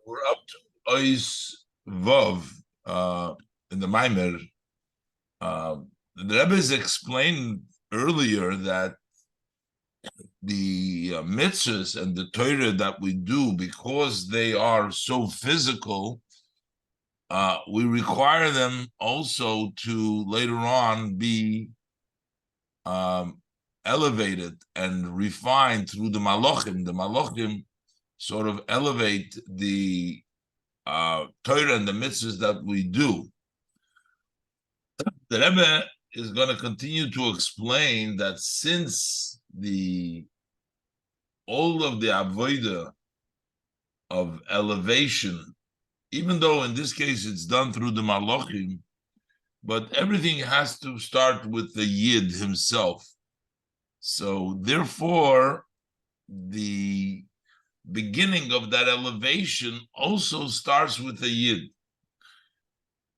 We're up to Ois Vov in the Maimer. The Rebbe has explained earlier that the mitzvahs and the Torah that we do, because they are so physical, we require them also to later on be elevated and refined through the Malachim. The Malachim sort of elevate the Torah and the mitzvahs that we do. The Rebbe is going to continue to explain that since all of the avodah of elevation, even though in this case it's done through the malachim, but everything has to start with the yid himself. So therefore, the beginning of that elevation also starts with the yid.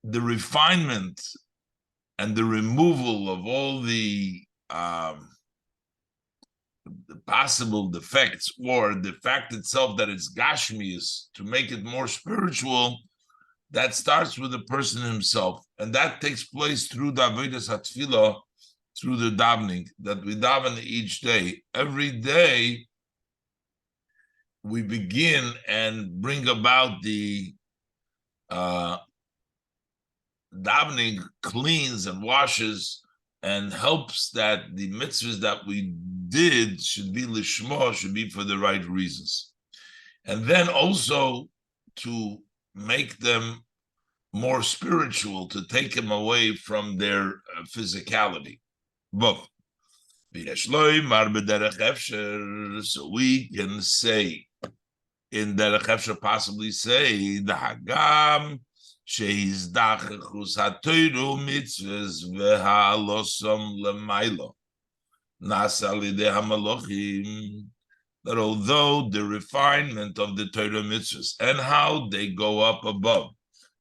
The refinement and the removal of all the possible defects, or the fact itself that it's gashmius, to make it more spiritual, that starts with the person himself, and that takes place through the avodas hatfilah, through the davening that we daven each day. Every day we begin and bring about the davening cleans and washes and helps that the mitzvahs that we did should be lishma, should be for the right reasons. And then also to make them more spiritual, to take them away from their physicality. Both. So we can say, in Derech Efsher possibly say, the Hagam, שהזדחכוס התוירו מצווס והלוסום למיילו נעשה על ידי המלוכים, that although the refinement of the Torah mitzvahs and how they go up above,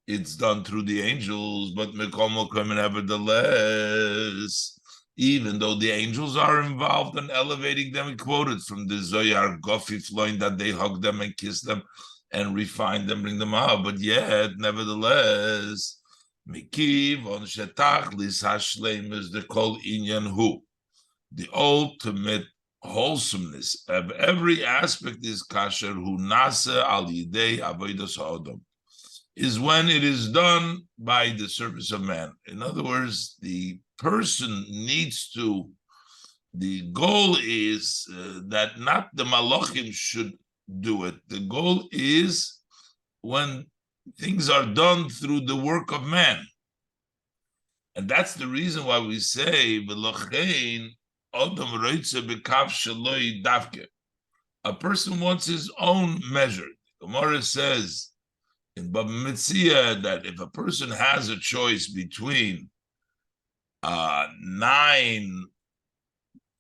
it's done through the angels, but nevertheless, even though the angels are involved in elevating them, quoted from the Zohar, Gofi Floin, that they hug them and kiss them and refine them, bring them out, but yet, nevertheless, Mikiv on Shetachlis Hashleim is the Kol Inyan Hu. The ultimate wholesomeness of every aspect is Kasher Hu Nasa Al Yidei Avodas Ha'odom, is when it is done by the service of man. In other words, the person needs to, the goal is that not the Malachim should do it. The goal is when things are done through the work of man. And that's the reason why we say, a person wants his own measure. Gemara says in Baba Metzia that if a person has a choice between 9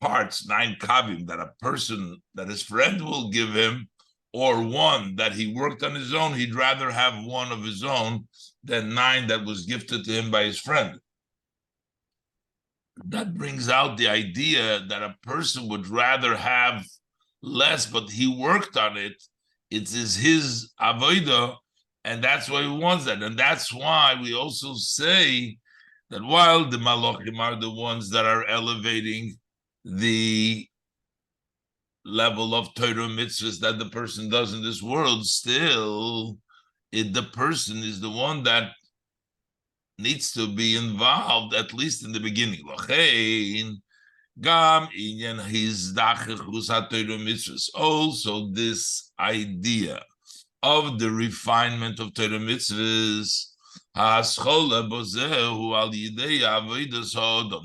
parts, 9 kavim, that a person, that his friend will give him, or 1 that he worked on his own, he'd rather have 1 of his own than 9 that was gifted to him by his friend. That brings out the idea that a person would rather have less, but he worked on it. It is his avodah, and that's why he wants that. And that's why we also say that while the malachim are the ones that are elevating the level of Torah mitzvahs that the person does in this world, still the person is the one that needs to be involved, at least in the beginning. Also, this idea of the refinement of Torah mitzvahs,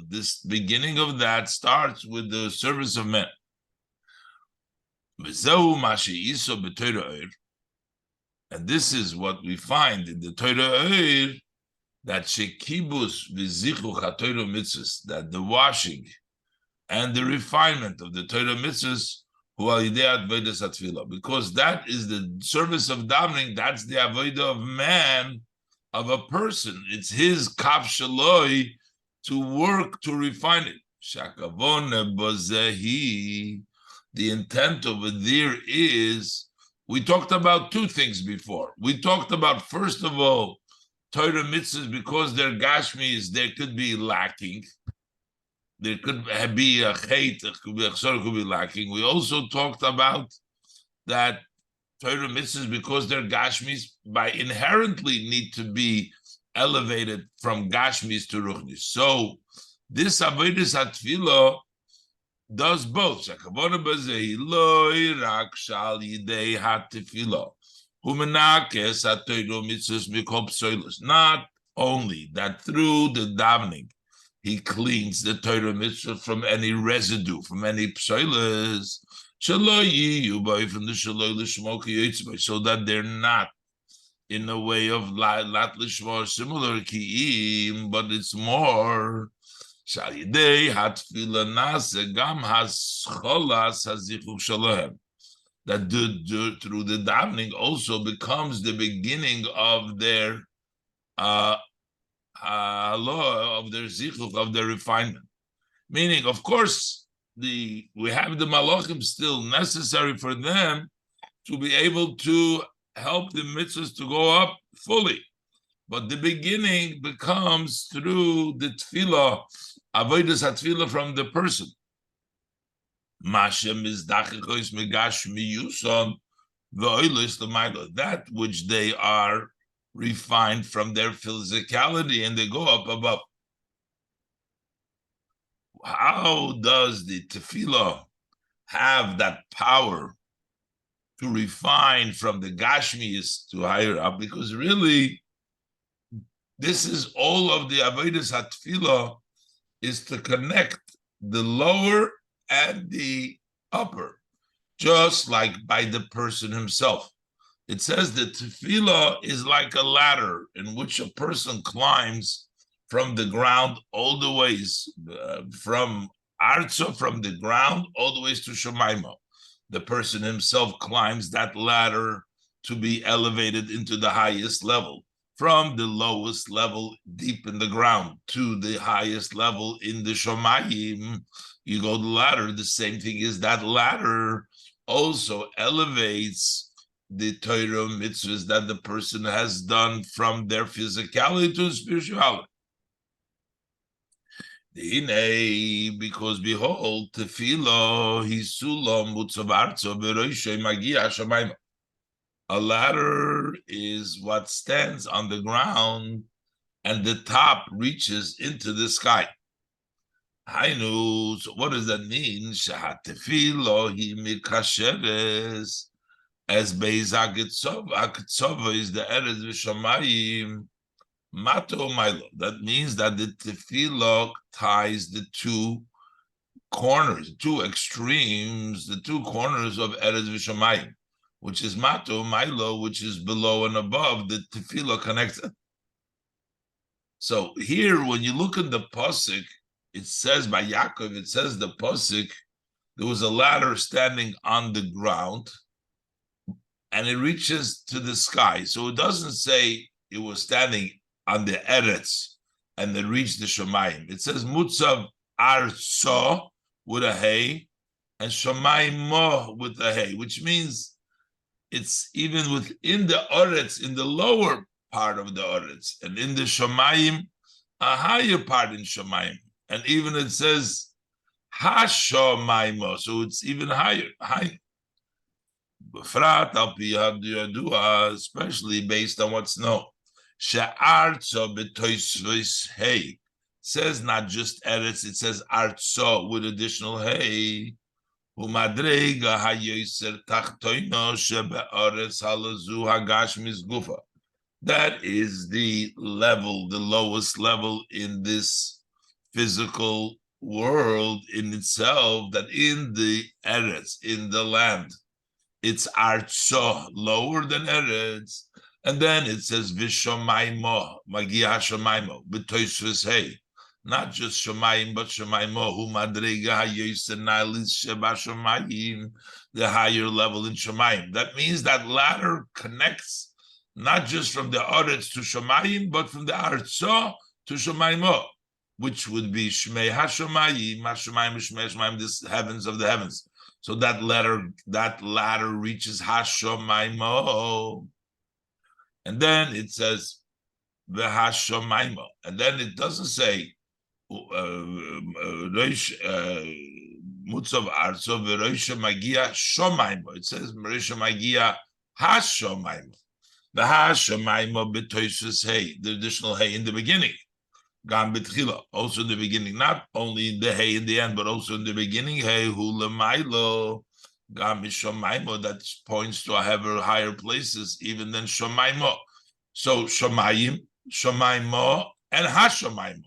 this beginning of that starts with the service of men. And this is what we find in the Torah, that shekibus v'zichuch haTorah mitzvahs, that the washing and the refinement of the Torah mitzvahs, hu al yidei avodas hatfilah, because that is the service of davening. That's the avodah of man, of a person. It's his kaf shaloi to work to refine it. Shakavone bazehi. The intent over there is We talked about two things before. We talked about, first of all, Torah mitzvahs, because they're gashmis, there could be lacking. There could be a chait, could be lacking. We also talked about that Torah mitzvahs, because they're gashmis, by inherently need to be elevated from gashmis to ruchnis. So this avodas hatfilah does both. Not only that through the davening he cleans the Torah mitzvah from any residue, from any psoilus, so that they're not in a way of lat lishma similar ki'im, but it's more that through the davening also becomes the beginning of their law, of their zichuch, of their refinement. Meaning, of course, we have the malachim still necessary for them to be able to help the mitzvahs to go up fully. But the beginning becomes through the tefillah, avodas hatefillah from the person. That which they are refined from their physicality and they go up above. How does the tefillah have that power to refine from the gashmius to higher up? Because really, this is all of the avodas hatfilah, is to connect the lower and the upper, just like by the person himself. It says that tefillah is like a ladder in which a person climbs from the ground all the ways, from Arzo, from the ground all the ways to Shemaimo. The person himself climbs that ladder to be elevated into the highest level. From the lowest level deep in the ground to the highest level in the Shomayim, you go the ladder. The same thing is that ladder also elevates the Torah mitzvahs that the person has done from their physicality to spirituality. Because behold, tefillah hisulam mutzavarzo beroishay magia shamayim. A ladder is what stands on the ground, and the top reaches into the sky. Hainu, so what does that mean? Shahatefilo hi mikasheres, as beis hagetzova is the eretz v'shamayim mato milo. That means that the tefillah ties the two corners, two extremes, the two corners of eretz v'shamayim, which is mato milo, which is below and above. The tefillah connects it. So here, when you look at the pasuk, it says by Yaakov, it says the pasuk, there was a ladder standing on the ground, and it reaches to the sky. So it doesn't say it was standing on the eretz and then reached the Shemayim. It says mutzav arso with a hay and Shemayim mo with a hay, which means it's even within the Oretz, in the lower part of the Oretz, and in the Shemayim, a higher part in Shemayim. And even it says Ha-Shemayim, so it's even higher. Especially based on what's known. She'arzo b'toisvis hay. Says not just Eretz, it says Arzo with additional hay. Umadrega hayoser tachtoino shebe'aretz halazu hagashmis gufa. That is the level, the lowest level in this physical world in itself, that in the Eretz, in the land, it's Arzo, lower than Eretz. And then it says Vishomaymo, Magia Shomaymo, B'toisvis hey. Not just Shemayim, but Shemaymo, Hu Madrega HaYoser Nailis Sheba Shemayim, the higher level in Shemayim. That means that ladder connects not just from the Oretz to Shemayim, but from the Arzo to Shemaymo, which would be Shmei HaShemayim, HaShemayim, Shmei HaShemayim, the heavens of the heavens. So that ladder reaches Hashomaimo. And then it says V'Hashomaimo. And then it doesn't say Mutzav Arzo V'Roisha Magia Shomaimo. It says Marisha Magia Hashomaimo. The Hashomaimo B'Toisus Hey, the additional Hey in the beginning. Gam B'Tchila, also in the beginning, not only the Hey in the end, but also in the beginning. Hey Hula Milo. Gam Shomaimo, that points to higher places even than Shomaimo. So Shomayim, Shomaimo, and Hashomaimo.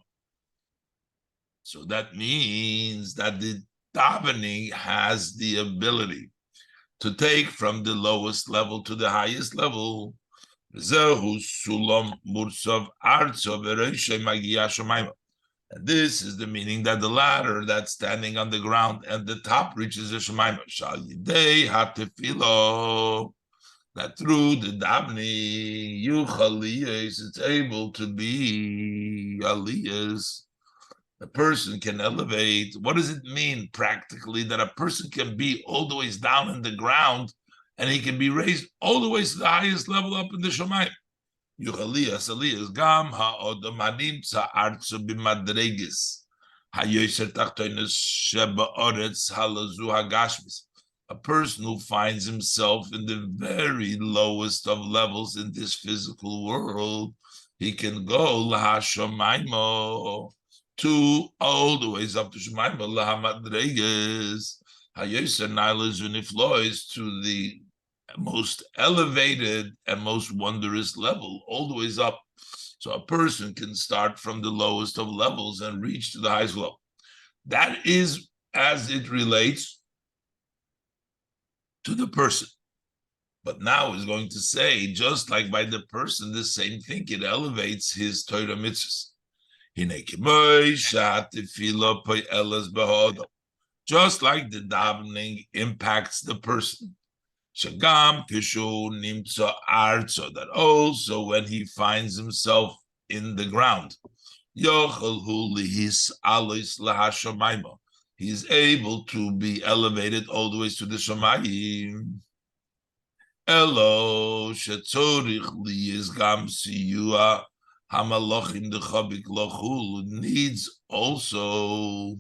So that means that the davening has the ability to take from the lowest level to the highest level. And this is the meaning that the ladder that's standing on the ground and the top reaches the Shemaima. That through the davening, it's able to be aliyas. A person can elevate. What does it mean practically that a person can be all the way down in the ground and he can be raised all the way to the highest level up in the Shemayim? Yuchaliyas aliyas gam ha'odamanim tza'artzu b'madregis hayoser tachtoinus sheba oretz halazu hagashmis. A person who finds himself in the very lowest of levels in this physical world, he can go lahashomaimo to all the ways up to Shemaim, Lahamadreges, Hayoser Nilas Uniflois, to the most elevated and most wondrous level, all the ways up. So a person can start from the lowest of levels and reach to the highest level. That is as it relates to the person. But now he's going to say, just like by the person, the same thing, it elevates his Torah mitzvahs. Just like the davening impacts the person, that also when he finds himself in the ground, he's able to be elevated all the way to the Shamayim. Elo shetzorich liyis gam siyua Hamalachim the Chabik Lachul needs also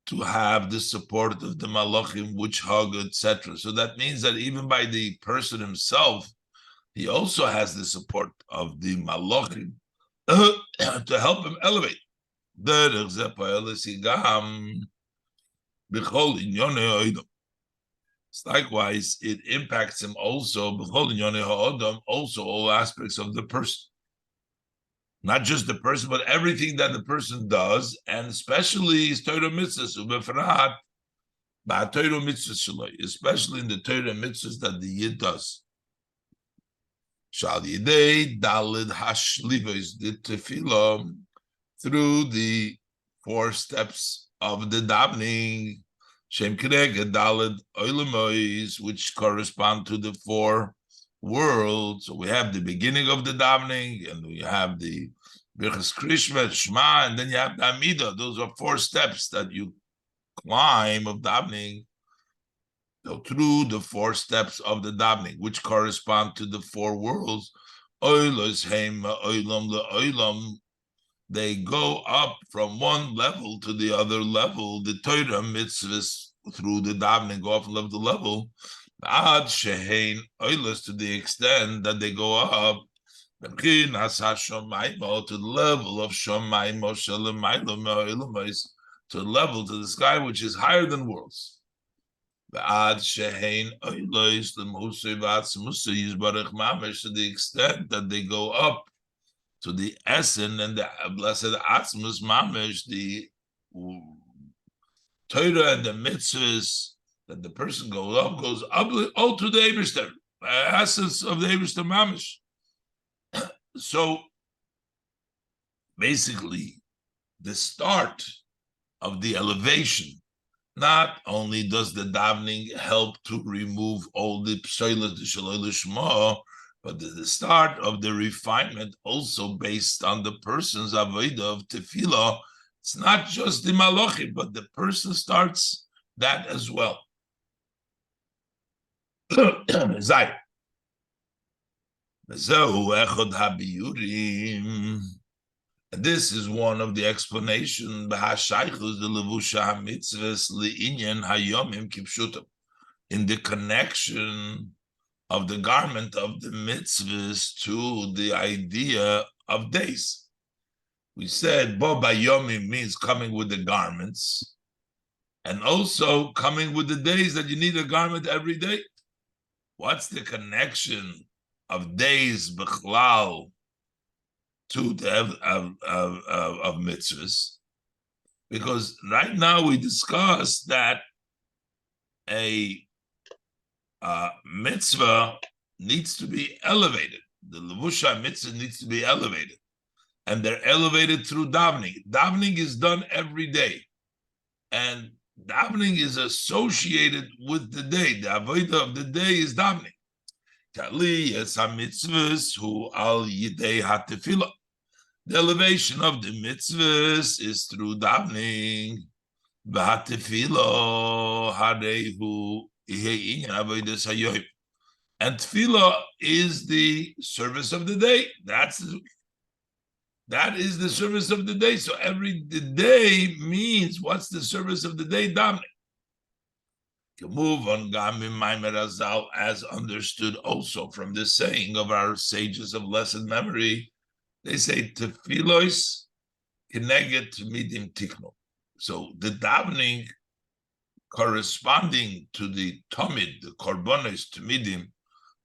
to have the support of the Malachim, which hug, etc. So that means that even by the person himself, he also has the support of the Malachim to help him elevate. Likewise, it impacts him also, also all aspects of the person. Not just the person, but everything that the person does, and especially his Torah mitzvahs, especially in the Torah mitzvahs that the Yid does. Through the 4 steps of the davening, which correspond to the 4 world. So we have the beginning of the davening, and we have the Birchas Krishma, Shema, and then you have the Amida. Those are 4 steps that you climb of davening. So through the 4 steps of the davening, which correspond to the 4 worlds, they go up from one level to the other level. The Torah mitzvahs through the davening go up from level to level. Ad shehein oilus, to the extent that they go up to the level of shomaimo to the level to the sky which is higher than worlds. Ad shehein oilus to the extent that they go up to the essence and the blessed atzmus mamish, the Torah and the mitzvahs that the person goes up all to the Eibishter, essence of the Eibishter mamish. So basically, the start of the elevation, not only does the davening help to remove all the pseilas, the shaloi lishma, but the start of the refinement also based on the person's avodah of tefillah. It's not just the malachim, but the person starts that as well. Zai. And this is one of the explanations in the connection of the garment of the mitzvahs to the idea of days. We said Bo Bayomim means coming with the garments, and also coming with the days that you need a garment every day. What's the connection of days b'chlal to the of mitzvahs? Because right now we discussed that a mitzvah needs to be elevated. The levusha mitzvah needs to be elevated, and they're elevated through davening. Davening is done every day, and davening is associated with the day. The avodah of the day is davening. The elevation of the mitzvahs is through davening. And tefillah is the service of the day. That is the service of the day. So every day means what's the service of the day? Davening. To move on Maimon as understood also from the saying of our sages of blessed memory, they say tefillos keneged midim tikno. So the davening corresponding to the tomid, the korbanos tamidim,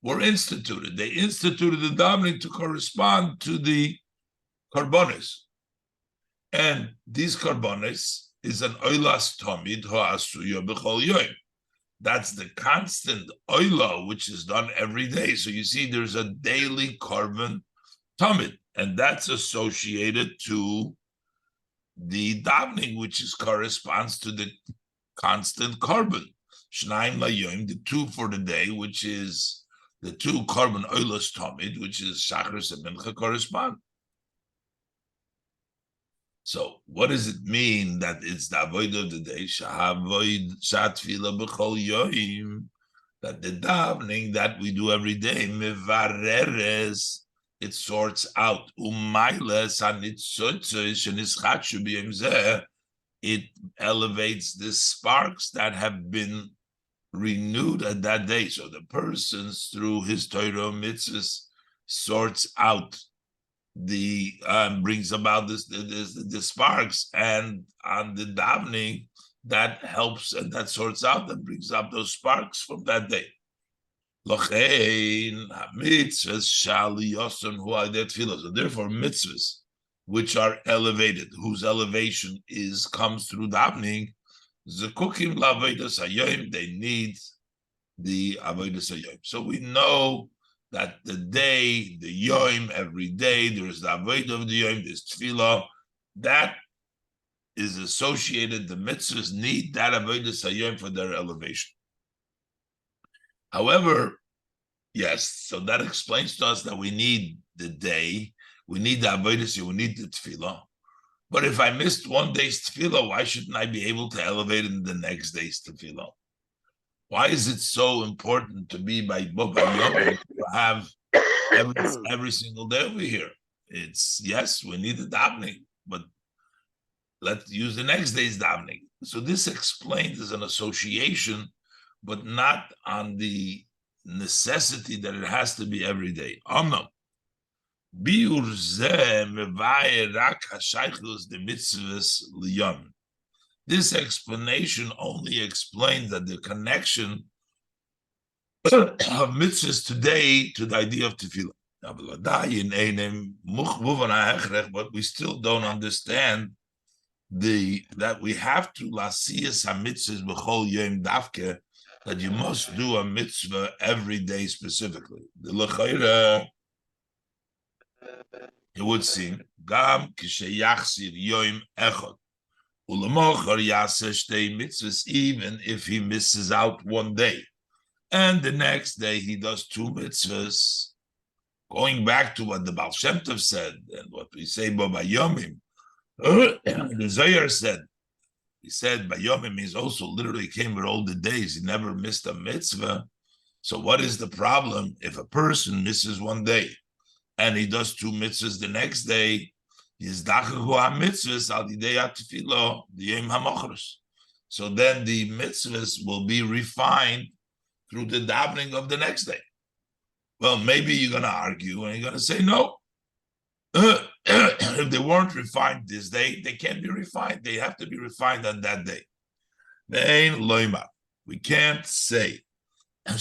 were instituted. They instituted the davening to correspond to the korbanos. And these korbanos is an oilas tomid ha'asuya b'chol yoim. That's the constant oila, which is done every day. So you see there's a daily korban tomid, and that's associated to the davening, which corresponds to the constant korban. Shnaim layoim, the two for the day, which is the two korban oilas tomid, which is shachris and mincha, correspond. So what does it mean that it's the avodah of the day? That the davening that we do every day, mevareres, it sorts out. It elevates the sparks that have been renewed at that day. So the person, through his Torah mitzvahs, sorts out brings about the sparks, and on the davening that helps and that sorts out and brings up those sparks from that day. So therefore, mitzvahs which are elevated, whose elevation comes through davening, they need the avodas hayom. So we know that the day, the yom, every day, there's the avodah of the yom, there's tefillah, that is associated, the mitzvahs need that avodah hayom for their elevation. However, yes, so that explains to us that we need the day, we need the avodah, we need the tefillah. But if I missed one day's tefillah, why shouldn't I be able to elevate in the next day's tefillah? Why is it so important to be by Yom to have every single day over here? It's, yes, we need the davening, but let's use the next day's davening. So this explained as an association, but not on the necessity that it has to be every day. No. This explanation only explains that the connection of mitzvahs today to the idea of tefillah. But we still don't understand that we have to lasiyas mitzvahs b'chol yom davke, that you must do a mitzvah every day specifically. The l'chayra, it would seem, gam k'sheyachsir yom echad. Even if he misses out one day, and the next day he does two mitzvahs, going back to what the Baal Shem Tov said and what we say Bayomim, the Zohar said, he said Bayomim means also literally came with all the days, he never missed a mitzvah. So what is the problem if a person misses one day and he does 2 mitzvahs the next day? So then the mitzvahs will be refined through the davening of the next day. Well, maybe you're going to argue and you're going to say, no, if they weren't refined this day, they can't be refined. They have to be refined on that day. We can't say that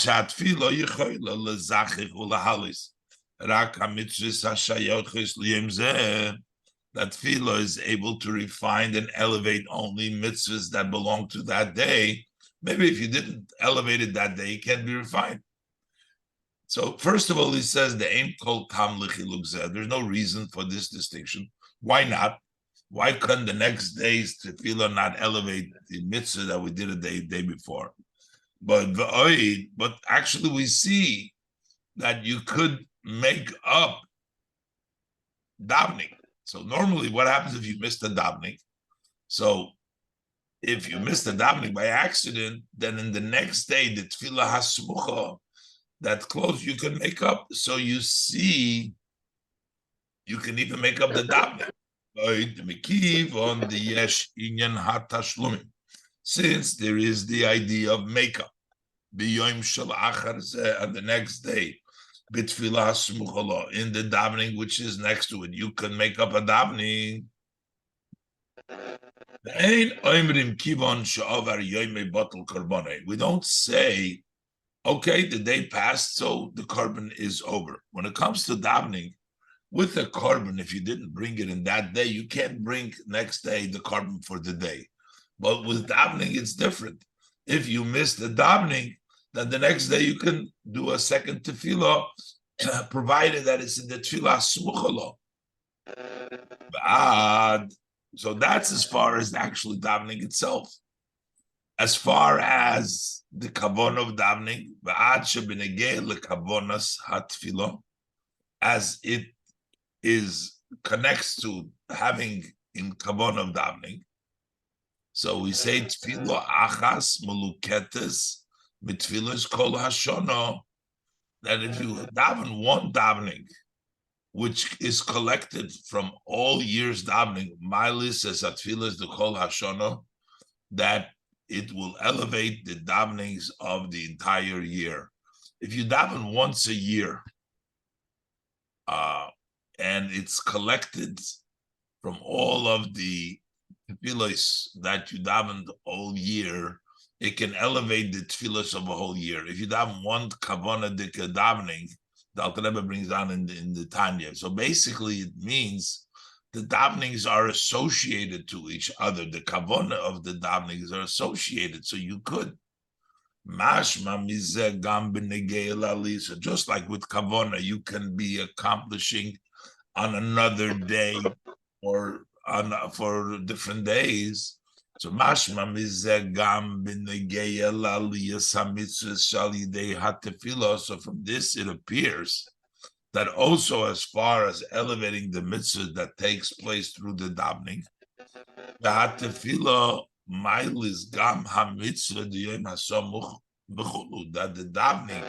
tefillah is able to refine and elevate only mitzvahs that belong to that day. Maybe if you didn't elevate it that day, it can't be refined. So first of all, he says the aim kol tam l'chiluk zeh. There's no reason for this distinction. Why not? Why couldn't the next day's tefillah not elevate the mitzvah that we did the day before? But actually, we see that you could make up davening. So normally, what happens if you miss the davening? So if you miss the davening by accident, then in the next day, the tefillah hasmucha, that close you can make up. So you see, you can even make up the davening. Since there is the idea of makeup, on the next day, in the davening which is next to it, you can make up a davening. We don't say, okay, the day passed, so the korban is over. When it comes to davening, with the korban, if you didn't bring it in that day, you can't bring next day the korban for the day. But with davening, it's different. If you miss the davening, then the next day you can do a second tefillah, provided that it's in the tefillah smuchalo. So that's as far as actually davening itself. As far as the kavon of davening, as it is connects to having in kavon of davening. So we say tefillah achas meluketes mitfilas kol hashono, that if you daven one davening, which is collected from all years davening, Milis says atfilas the kol hashono, that it will elevate the davenings of the entire year. If you daven once a year, and it's collected from all of the tefillos that you davened all year, it can elevate the tefillos of a whole year. If you daven one kavana dika davening, the Alter Rebbe brings down in the Tanya. So basically, it means the davenings are associated to each other. The kavana of the davenings are associated, so you could. Mashma mizeh gam b'negei lali. So just like with kavana, you can be accomplishing on another day or for different days. So mashma mizeh gam b'negei lali yasamitzvah shali dei hatefillah. So from this, it appears that also as far as elevating the mitzvah that takes place through the davening, the hatefillah mailis gam hamitzvah diyom hasamuch b'chulu, that the davening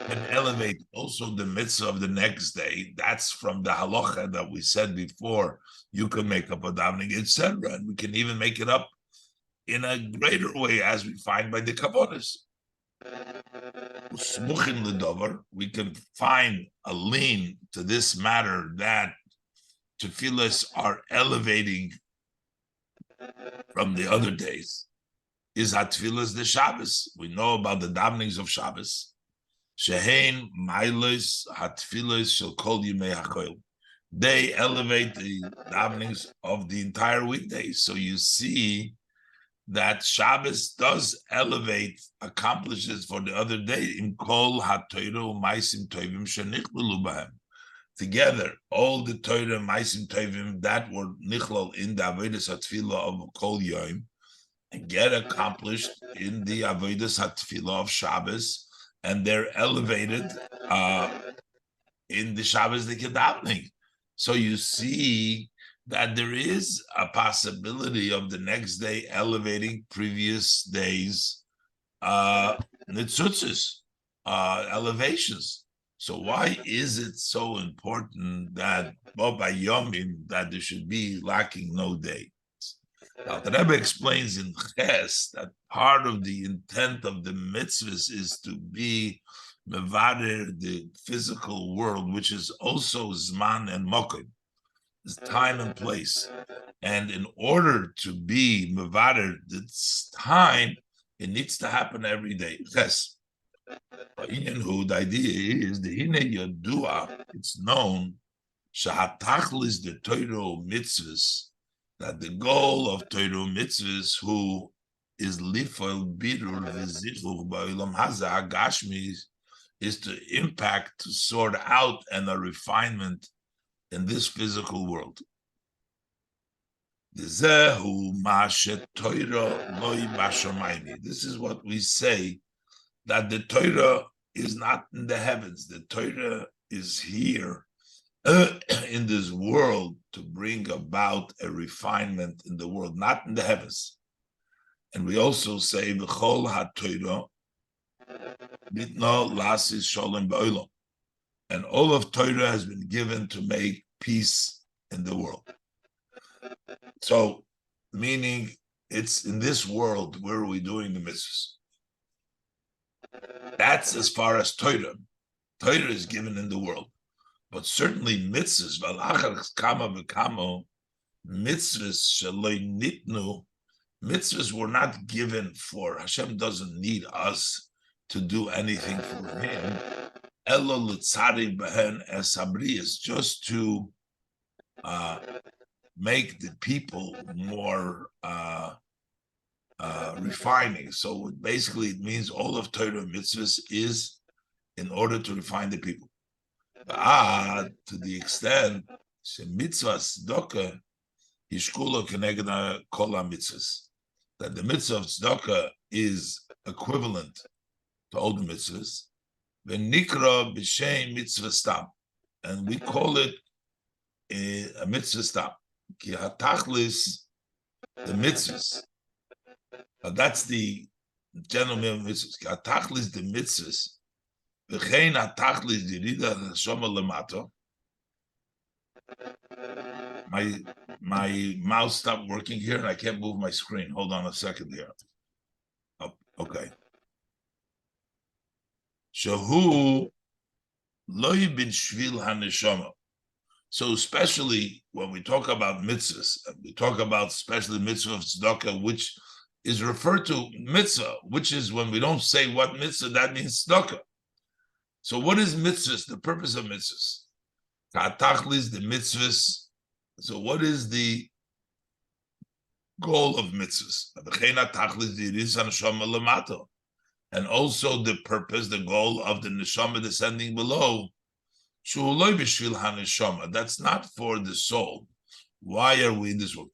can elevate also the mitzvah of the next day. That's from the halacha that we said before. You can make up a davening, etc., and we can even make it up in a greater way, as we find by the kavonis. We can find a lean to this matter that tefillas are elevating from the other days. Is hatfilas the Shabbos? We know about the davenings of Shabbos. Shehein mailos hatfilas shel kol yimei hakoil. They elevate the davenings of the entire weekdays. So you see that Shabbos does elevate, accomplishes for the other day in kol hatoiro maisim tovim shenichlu bahem. Together, all the Torah maisim tovim that were nichlal in the avodas hatfilah of kol yom, and get accomplished in the avodas hatfilah of Shabbos, and they're elevated in the Shabbos the davening. So you see that there is a possibility of the next day elevating previous days nitzutzis. elevations. So why is it so important that by Yomim that there should be lacking no day? Now the Rebbe explains in Ches that part of the intent of the mitzvahs is to be mevader the physical world, which is also zman and mokim, is time and place. And in order to be mevader this time, it needs to happen every day. Ches. The idea is the hine yodua. It's known shahatachlis the Torah mitzvahs, that the goal of Torah mitzvahs who is lifol birur v'zichuch ba'olam hazeh hagashmi is to impact, to sort out, and a refinement in this physical world. This is what we say, that the Torah is not in the heavens. The Torah is here in this world to bring about a refinement in the world, not in the heavens. And we also say, V'chol ha-Torah nitno lasis sholem ba'olam. And all of Torah has been given to make peace in the world. So, meaning it's in this world where are we doing the mitzvahs. That's as far as Torah. Torah is given in the world. But certainly mitzvahs, mitzvahs were not given for, Hashem doesn't need us to do anything for him. It's just to make the people more refining. So basically it means all of Torah mitzvahs is in order to refine the people. To the extent mitzvah tzedakah hishkula keneged kol mitzvahs, that the mitzvah of tzedakah is equivalent to all the mitzvahs, v'nikra b'shem mitzvah stam, and we call it a mitzvah stam. Ki hatachlis, the mitzvahs, that's the general mitzvahs. Ki hatachlis, the mitzvahs. My mouse stopped working here and I can't move my screen. Hold on a second here. Oh, okay. Shahu loy bin shvil haneshama. So especially when we talk about mitzvahs, we talk about especially mitzvah of tzedakah, which is referred to mitzvah, which is when we don't say what mitzvah, that means tzedakah. So what is mitzvahs? The purpose of mitzvahs? Ka'atachlis, the mitzvahs. So what is the goal of mitzvahs? And also the purpose, the goal of the neshama descending below. That's not for the soul. Why are we in this world?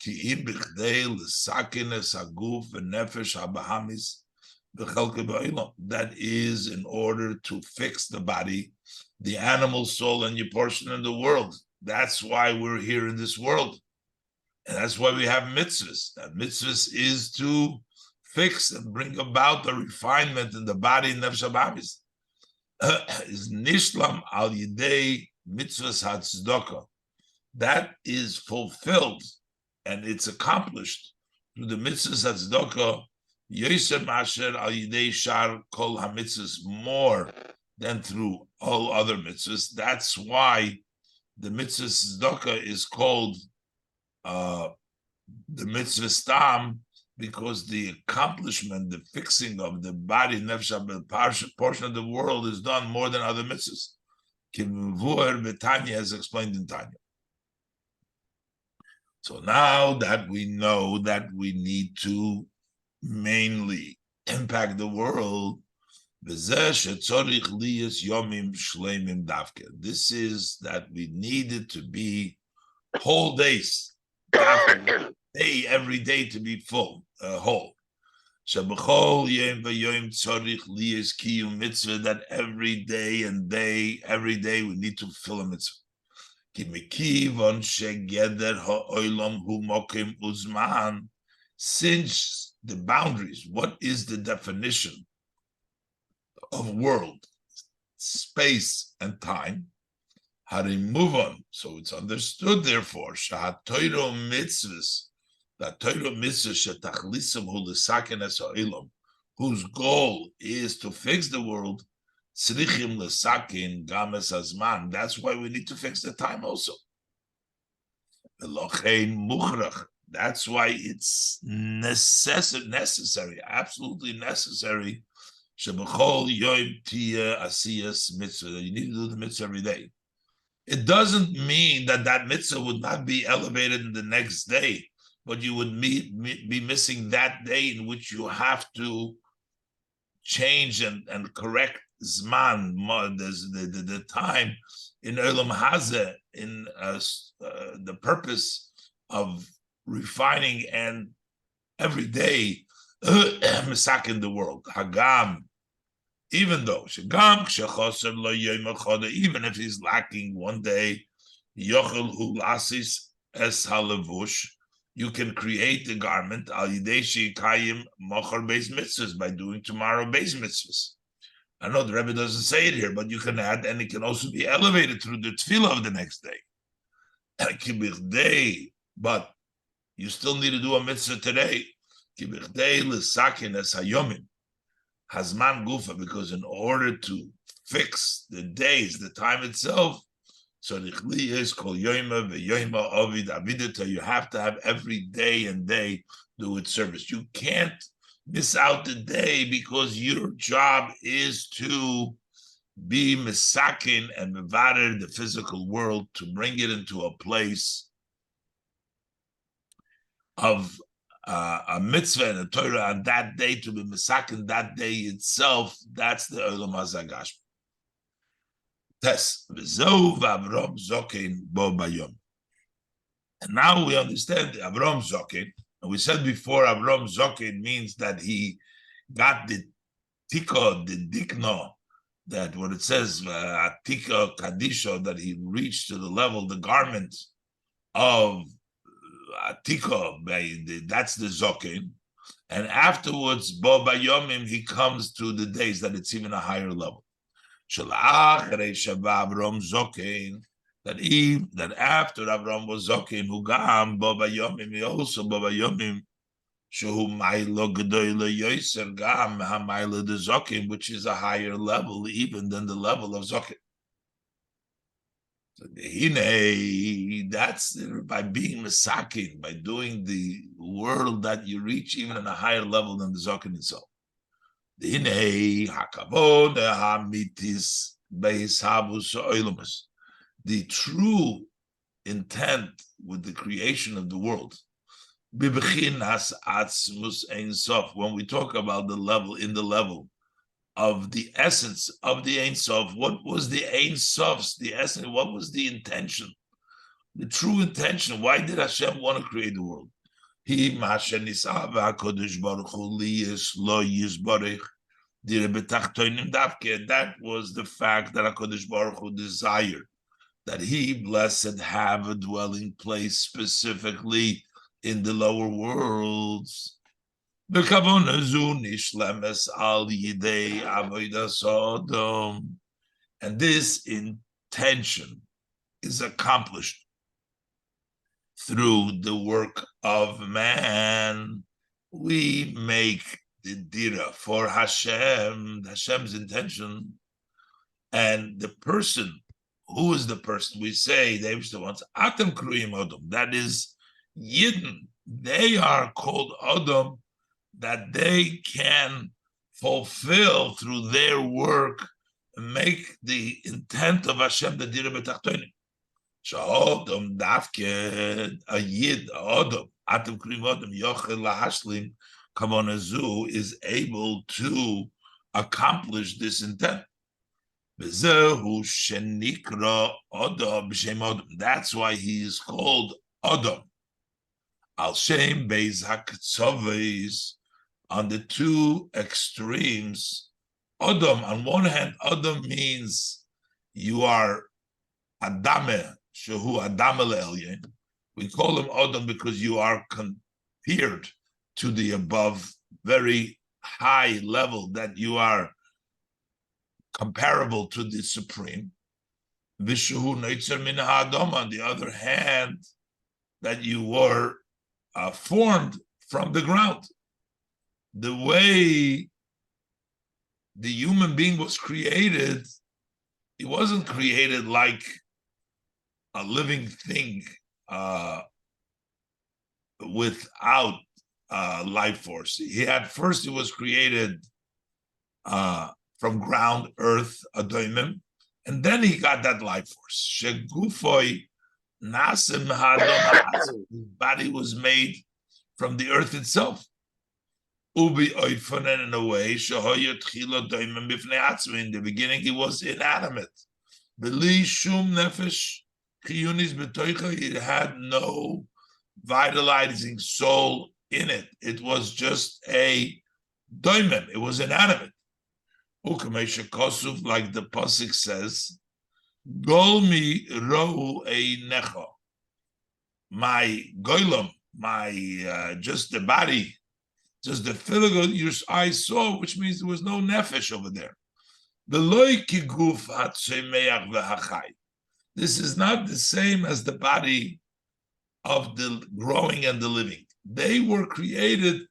That is in order to fix the body, the animal soul, and your portion in the world. That's why we're here in this world. And that's why we have mitzvahs. That mitzvahs is to fix and bring about the refinement in the body, nefesh habahamis. Is nishlam al yidei mitzvahs hatzedakah. That is fulfilled and it's accomplished through the mitzvahs hatzedakah. Yoser masher al yidei shar kol hamitzvahs, more than through all other mitzvahs. That's why the mitzvah tzedakah is called the mitzvah stam, because the accomplishment, the fixing of the body, nefesh, portion of the world is done more than other mitzvahs. Kimvur Betanya has explained in Tanya. So now that we know that we need to mainly impact the world, this is that we needed to be whole days, every day to be full, whole. That every day we need to fulfill a mitzvah. Since the boundaries, what is the definition of world? space and time. How to move on. So it's understood, therefore, that Torah mitzvahs shetachlisam hu l'saken es ha'olam, whose goal is to fix the world, tzrichim l'saken gam es hazman. That's why we need to fix the time also. V'lochein muchrach. That's why it's necessary, absolutely necessary. Shebechol yom tiyeh asiyas mitzvah. You need to do the mitzvah every day. It doesn't mean that that mitzvah would not be elevated in the next day, but you would be missing that day in which you have to change and correct zman, the time in Olam Hazeh, in the purpose of refining and every day misakin the world. Hagam. Even though, even if he's lacking one day, you can create the garment by doing tomorrow base mitzvahs. I know the Rebbe doesn't say it here, but you can add, and it can also be elevated through the tefillah of the next day. But you still need to do a mitzvah today. Hazman Gufa, because in order to fix the days, the time itself, so is called Yoima veYoima Ovid Avidita. You have to have every day and day do its service. You can't miss out the day because your job is to be misakin and mevarer the physical world, to bring it into a place of a mitzvah and a Torah on that day, to be misakin that day itself. That's the Olam Hazagash. Tes v'zeu v'Avram Zokein bo bayom. And now we understand the Avram Zokein. And we said before, Avram Zokein means that he got the tikko, the dikno, that what it says, tikko kadisho, that he reached to the level, the garment of Atiko, that's the Zokin. And afterwards, Bo Bayomim, he comes to the days that it's even a higher level. That after Avram was Zokin, who gam Bo Bayomim, he also Bo Bayomim, Shehu Mailo Gedoyle Yoser gam Hamailo the Zokin, which is a higher level even than the level of Zokin. That's by being misakin, by doing the world that you reach even on a higher level than the Zokin itself. The true intent with the creation of the world, when we talk about the level, in the level of the essence of the Ein Sof. What was the Ein Sof's, the essence? What was the intention? The true intention. Why did Hashem want to create the world? That was the fact that HaKadosh Baruch Hu desired that he, blessed, have a dwelling place specifically in the lower worlds. And this intention is accomplished through the work of man. We make the dira for Hashem, Hashem's intention. And the person, who is the person? We say, the ones, Atam Kruyim Odom, that is Yidden. They are called Odom, that they can fulfill through their work and make the intent of Hashem the dira b'tachtonim. Sha'odom dafke a yid, Odom, Atam Kriyim Odom, Yochel lahashlim, Kamonazu, is able to accomplish this intent. That's why he is called Odom. Al Shem Beis HaKetzoves, on the two extremes. Odom, on one hand, Odom means you are Adame, Shehu Adame Le'elyen. We call him Odom because you are compared to the above very high level, that you are comparable to the supreme. Vishuhu neitzer min ha'adam, on the other hand, that you were formed from the ground. The way the human being was created, it wasn't created like a living thing without life force. He was created from ground, earth, adoimim, and then he got that life force. Shegufoi nasim hadom, his body was made from the earth itself. Ubi oifonen, in a way, shehoyot chilo doimim bifnei atzmi. In the beginning, he was inanimate. Beli shum nefesh chiyunis betoicha. It had no vitalizing soul in it. It was just a doimim. It was inanimate. Ukamesha kosuf, like the pasuk says, Golmi rohu einecha. My goylem, my just the body, just the filigo your eyes saw, which means there was no nefesh over there. This is not the same as the body of the growing and the living. They were created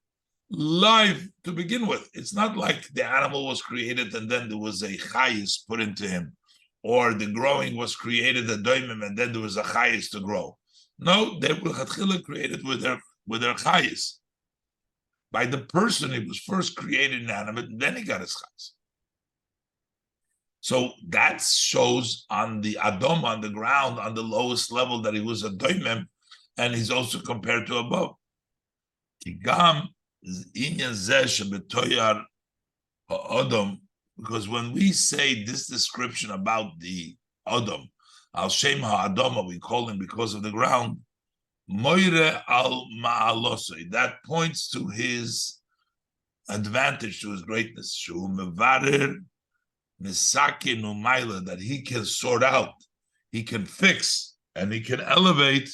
live to begin with. It's not like the animal was created and then there was a chayis put into him, or the growing was created a doimim and then there was a chayis to grow. No, they were created with their chayis. By the person, he was first created inanimate, and then he got his chayis. So that shows on the Adom, on the ground, on the lowest level, that he was a doimim, and he's also compared to above. Because when we say this description about the Adam, Al Shem HaAdama, we call him because of the ground, Moire al Ma'alosai, that points to his advantage, to his greatness. Shu Mevarer Misakin Umaila, that he can sort out, he can fix, and he can elevate.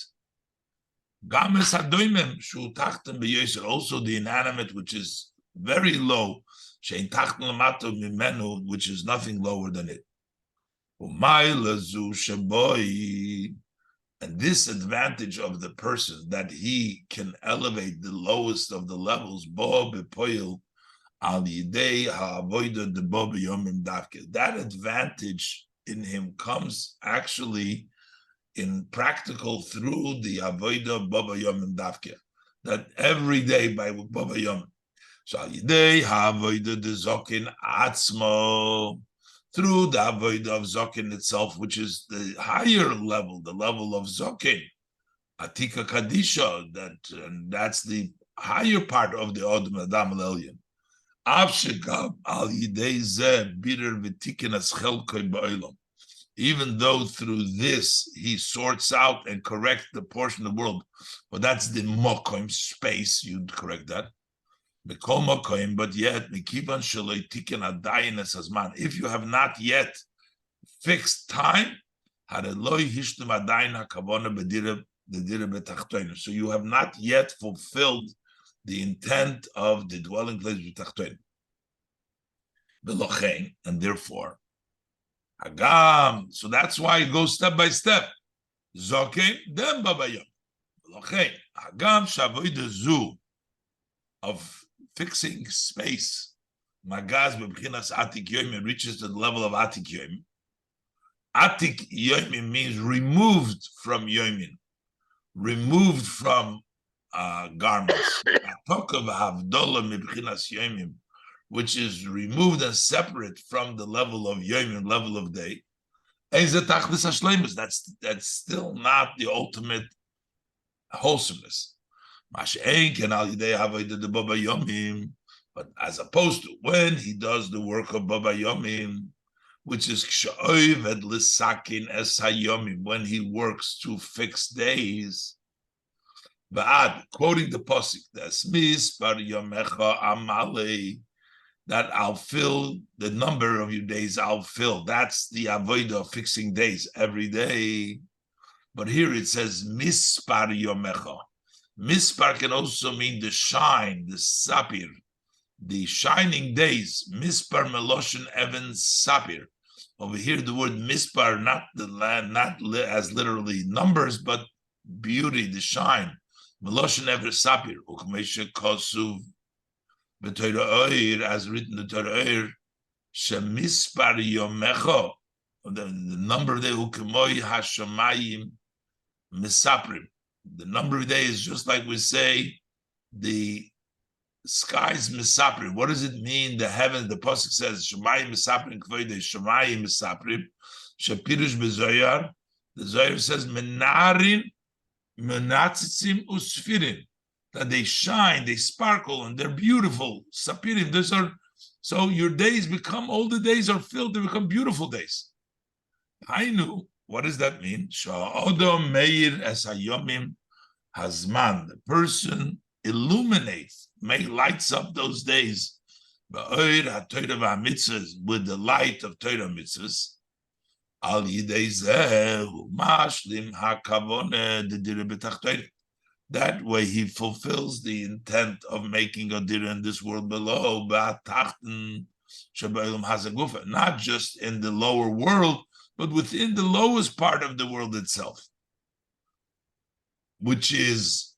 Games Hadoimim Shu Tachtem B'Yosher, also the inanimate, which is very low, Shein Tachtem Lamato Mimenu, which is nothing lower than it. Umaila Zu Sheboi, and this advantage of the person, that he can elevate the lowest of the levels, Bo Bepoil Al Yidei HaAvoida de Bo B'Yomim Davke. That advantage in him comes actually in practical through the avodah baba yomim davke, that every day by baba yomim. So yidei avodah de zokin atzmo, through the avodah of zokin itself, which is the higher level, the level of zokin, atika kadisha, and that's the higher part of the odom adam elyon. Avshegam al yidei ze bitter v'tikin as chelkoi ba'olam. Even though through this he sorts out and corrects the portion of the world, but that's the mokoim space, you'd correct that. Mikol mokoim, but yet mikivan shaloi tiken adayin es hazman. If you have not yet fixed time, hareloi hishtum adayin hakavona bedire betachtoinu. So you have not yet fulfilled the intent of the dwelling place betachtoinu. Belochein, and therefore. Hagam, so that's why it goes step by step. Zokin, then babayom. Okay, Hagam shavoida zu, of fixing space. Magaz bebchinas atik yoim, reaches to the level of atik yoim. Atik yoim means removed from yoimin, removed from garments. Talk of havdola mebchinas yoimim, which is removed and separate from the level of yomim, level of day. That's still not the ultimate wholesomeness. But as opposed to when he does the work of Baba Yomim, which is when he works to fix days. Quoting the pasuk, that I'll fill the number of your days, I'll fill. That's the avodah of fixing days every day. But here it says mispar yomecha. Mispar can also mean the shine, the sapir, the shining days, Mispar Meloshin Evan Sapir. Over here, the word Mispar, not the land, not as literally numbers, but beauty, the shine. Meloshin Evan Sapir, Ukmesha Kosuv, B'Torah Oir, as written in the Torah Oir, Shemispar Yomecho, the number of the Ukemoi Hashamayim Misaprim. The number of days, just like we say, the skies misaprim. What does it mean? The heavens, the pasuk says, Shemayim misaprim kvoide, Shemayim misaprim, Shapirish bezoyar. The Zohar says, Menarin, menatzitzim usfirim. That they shine, they sparkle, and they're beautiful. Sapirim, those are, so your days become, all the days are filled, they become beautiful days. I knew, what does that mean? Sha'odom meir es hayomim hazman. The person illuminates, lights up those days with the light of Torah mitzvahs. Al yidei zeh hu mashlim hakavone d'dira b'tachtoin. That way he fulfills the intent of making a dira in this world below, not just in the lower world, but within the lowest part of the world itself, which is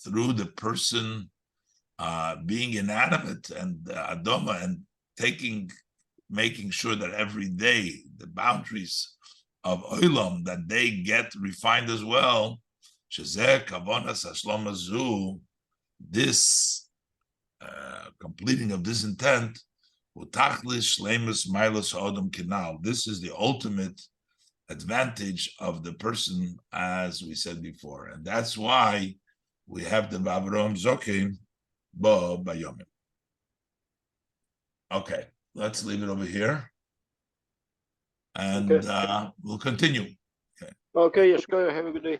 through the person being inanimate and adoma, and making sure that every day the boundaries of olam, that they get refined as well. This completing of this intent, this is the ultimate advantage of the person, as we said before, and that's why we have the Vavraham Zokim Bo Bayomim. Okay, let's leave it over here, and we'll continue. Okay, Yeshkoya, have a good day.